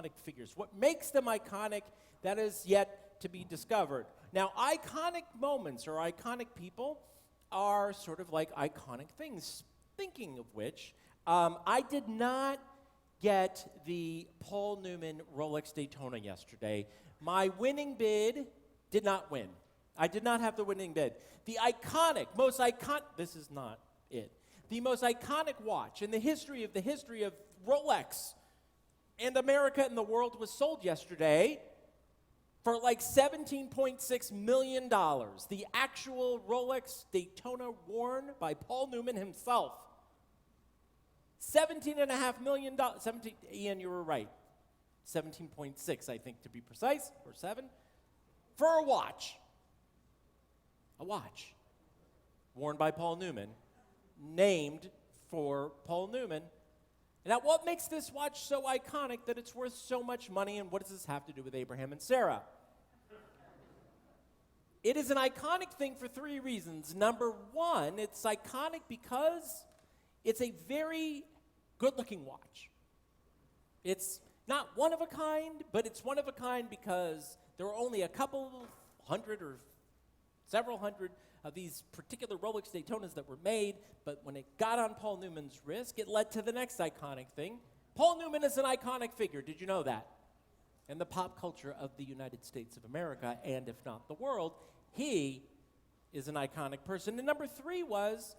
iconic figures. What makes them iconic, that is yet to be discovered. Now, iconic moments or iconic people are sort of like iconic things. Thinking of which, I did not get the Paul Newman Rolex Daytona yesterday. My winning bid did not win. I did not have the winning bid. The this is not it. The most iconic watch in the history of Rolex and America and the world was sold yesterday for like $17.6 million. The actual Rolex Daytona worn by Paul Newman himself. $17.5 million. Ian, you were right. 17.6, I think, to be precise, or 7, for a watch. A watch worn by Paul Newman, named for Paul Newman. Now, what makes this watch so iconic that it's worth so much money, and what does this have to do with Abraham and Sarah? It is an iconic thing for 3 reasons. Number 1, it's iconic because it's a very good-looking watch. It's not one of a kind, but it's one of a kind because there were only a couple hundred or several hundred of these particular Rolex Daytonas that were made, but when it got on Paul Newman's wrist, it led to the next iconic thing. Paul Newman is an iconic figure. Did you know that? In the pop culture of the United States of America, and if not the world, he is an iconic person. And number 3 was,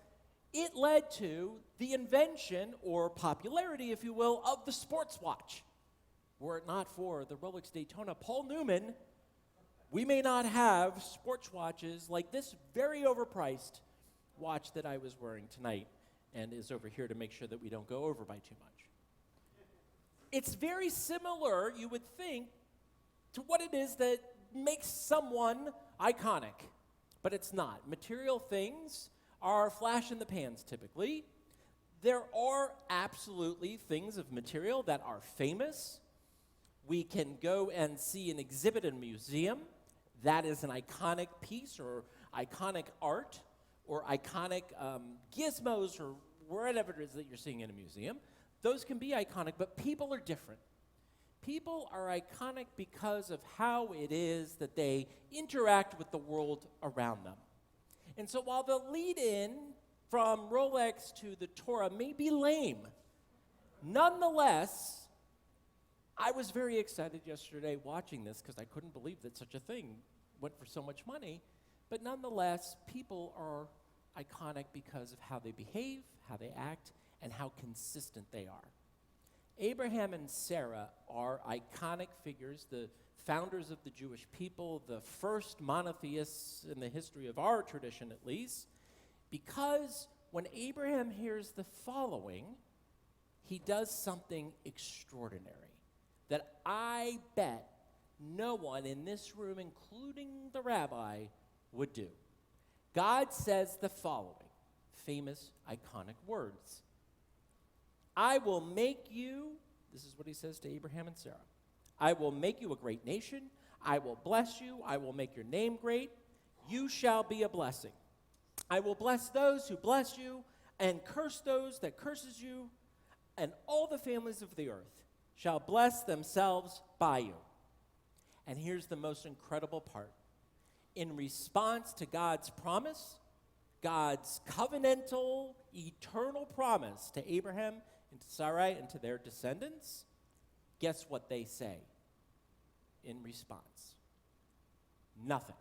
it led to the invention, or popularity, if you will, of the sports watch. Were it not for the Rolex Daytona, Paul Newman, we may not have sports watches like this very overpriced watch that I was wearing tonight and is over here to make sure that we don't go over by too much. It's very similar, you would think, to what it is that makes someone iconic, but it's not. Material things are flash in the pans typically. There are absolutely things of material that are famous. We can go and see an exhibit in a museum. That is an iconic piece or iconic art or iconic gizmos or whatever it is that you're seeing in a museum. Those can be iconic, but people are different. People are iconic because of how it is that they interact with the world around them. And so while the lead-in from Rolex to the Torah may be lame, nonetheless, I was very excited yesterday watching this because I couldn't believe that such a thing went for so much money. But nonetheless, people are iconic because of how they behave, how they act, and how consistent they are. Abraham and Sarah are iconic figures, the founders of the Jewish people, the first monotheists in the history of our tradition at least, because when Abraham hears the following, he does something extraordinary that I bet no one in this room, including the rabbi, would do. God says the following famous, iconic words. I will make you, this is what he says to Abraham and Sarah, I will make you a great nation. I will bless you. I will make your name great. You shall be a blessing. I will bless those who bless you and curse those that curses you, and all the families of the earth shall bless themselves by you. And here's the most incredible part. In response to God's promise, God's covenantal, eternal promise to Abraham and to Sarai and to their descendants, guess what they say in response? Nothing.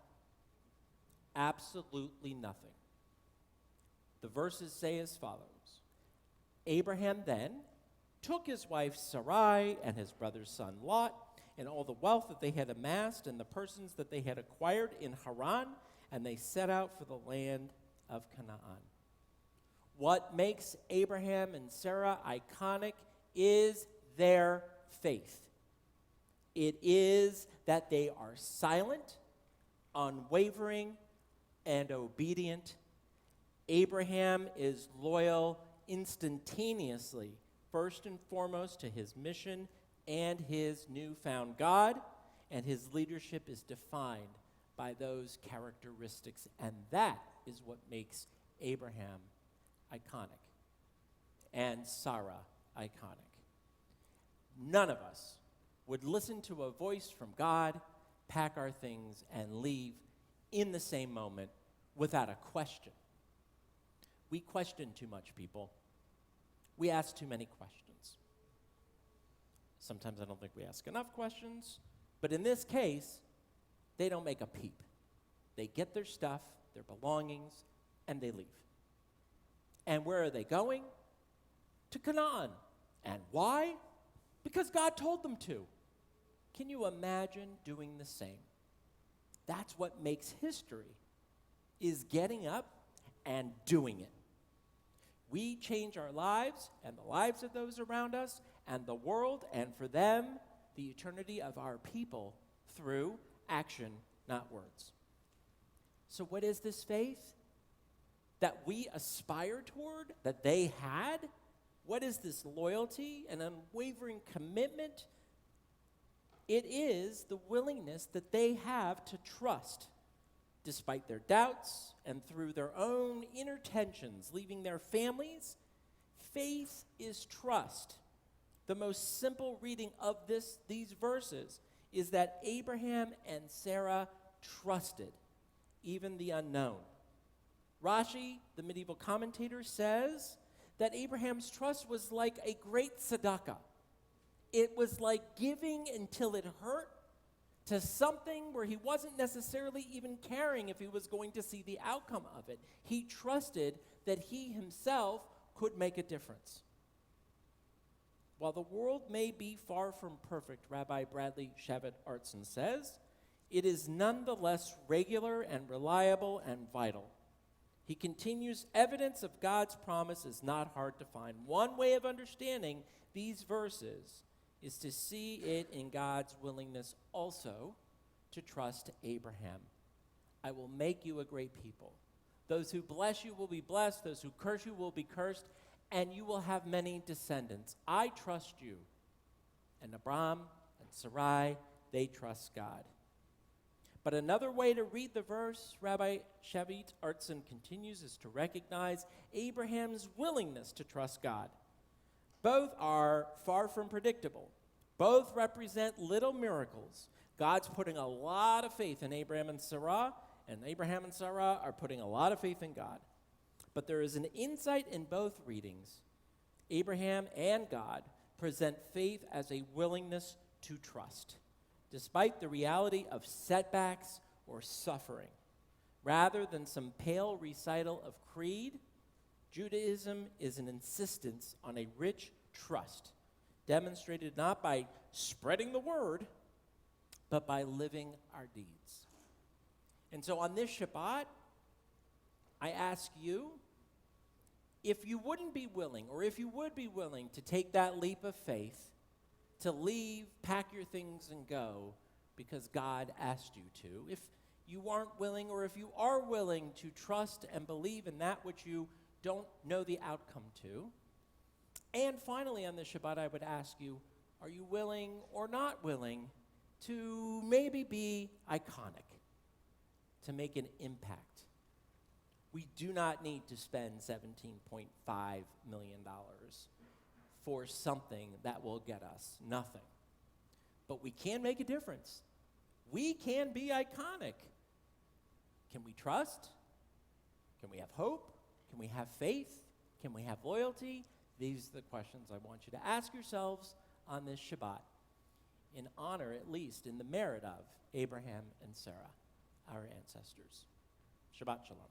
Absolutely nothing. The verses say as follows. Abraham then took his wife Sarai and his brother's son Lot and all the wealth that they had amassed and the persons that they had acquired in Haran, and they set out for the land of Canaan. What makes Abraham and Sarah iconic is their faith. It is that they are silent, unwavering, and obedient. Abraham is loyal instantaneously, first and foremost to his mission and his newfound God, and his leadership is defined by those characteristics, and that is what makes Abraham iconic and Sarah iconic. None of us would listen to a voice from God, pack our things, and leave in the same moment without a question. We question too much, people. We ask too many questions. Sometimes I don't think we ask enough questions, but in this case, they don't make a peep. They get their stuff, their belongings, and they leave. And where are they going? To Canaan. And why? Because God told them to. Can you imagine doing the same? That's what makes history, is getting up and doing it. We change our lives and the lives of those around us and the world, and for them, the eternity of our people through action, not words. So what is this faith that we aspire toward, that they had? What is this loyalty and unwavering commitment? It is the willingness that they have to trust, despite their doubts and through their own inner tensions, leaving their families. Faith is trust. The most simple reading of these verses is that Abraham and Sarah trusted, even the unknown. Rashi, the medieval commentator, says that Abraham's trust was like a great tzedakah. It was like giving until it hurt to something where he wasn't necessarily even caring if he was going to see the outcome of it. He trusted that he himself could make a difference. While the world may be far from perfect, Rabbi Bradley Shavit Artson says, it is nonetheless regular and reliable and vital. He continues, evidence of God's promise is not hard to find. One way of understanding these verses is to see it in God's willingness also to trust Abraham. I will make you a great people. Those who bless you will be blessed. Those who curse you will be cursed. And you will have many descendants. I trust you. And Abram and Sarai, they trust God. But another way to read the verse, Rabbi Shavit Artson continues, is to recognize Abraham's willingness to trust God. Both are far from predictable. Both represent little miracles. God's putting a lot of faith in Abraham and Sarah are putting a lot of faith in God. But there is an insight in both readings. Abraham and God present faith as a willingness to trust, despite the reality of setbacks or suffering. Rather than some pale recital of creed, Judaism is an insistence on a rich trust, demonstrated not by spreading the word, but by living our deeds. And so on this Shabbat, I ask you, if you wouldn't be willing, or if you would be willing to take that leap of faith, to leave, pack your things, and go because God asked you to. If you aren't willing, or if you are willing to trust and believe in that which you don't know the outcome to. And finally, on this Shabbat, I would ask you, are you willing or not willing to maybe be iconic, to make an impact? We do not need to spend $17.5 million for something that will get us nothing. But we can make a difference. We can be iconic. Can we trust? Can we have hope? Can we have faith? Can we have loyalty? These are the questions I want you to ask yourselves on this Shabbat, in honor, at least, in the merit of Abraham and Sarah, our ancestors. Shabbat Shalom.